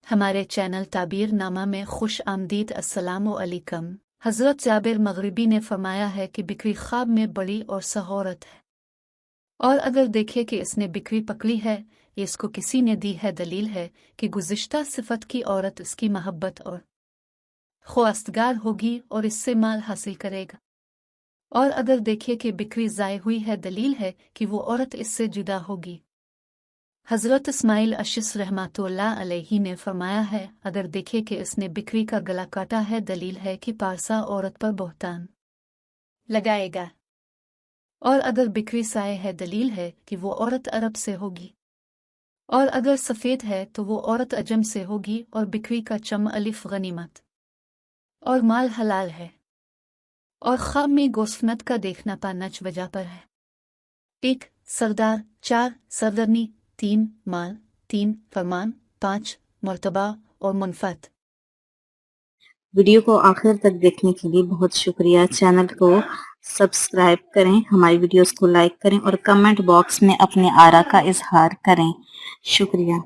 ہمارے چینل تعبیر نامہ میں خوش آمدید۔ السلام علیکم۔ حضرت جابر مغربی نے فرمایا ہے کہ بکری خواب میں بڑی اور سہورت ہے، اور اگر دیکھے کہ اس نے بکری پکڑی ہے، یہ اس کو کسی نے دی ہے، دلیل ہے کہ گزشتہ صفت کی عورت اس کی محبت اور خواستگار ہوگی اور اس سے مال حاصل کرے گا، اور اگر دیکھے کہ بکری ضائع ہوئی ہے، دلیل ہے کہ وہ عورت اس سے جدا ہوگی۔ حضرت اسماعیل اشس رحمۃ اللہ علیہ نے فرمایا ہے، اگر دیکھے کہ اس نے بکری کا گلا کاٹا ہے، دلیل ہے کہ پارسا عورت پر بہتان لگائے گا، اور اگر بکری سائے ہے، دلیل ہے کہ وہ عورت عرب سے ہوگی، اور اگر سفید ہے تو وہ عورت عجم سے ہوگی، اور بکری کا چم الف غنیمت اور مال حلال ہے، اور خواب میں گوسفند کا دیکھنا پانچ وجہ پر ہے: 1 سردار، 4 سردرنی، 3 مال، 3 فرمان، 5 مرتبہ اور منفت۔ ویڈیو کو آخر تک دیکھنے کے لیے بہت شکریہ۔ چینل کو سبسکرائب کریں، ہماری ویڈیوز کو لائک کریں اور کمنٹ باکس میں اپنے آراء کا اظہار کریں۔ شکریہ۔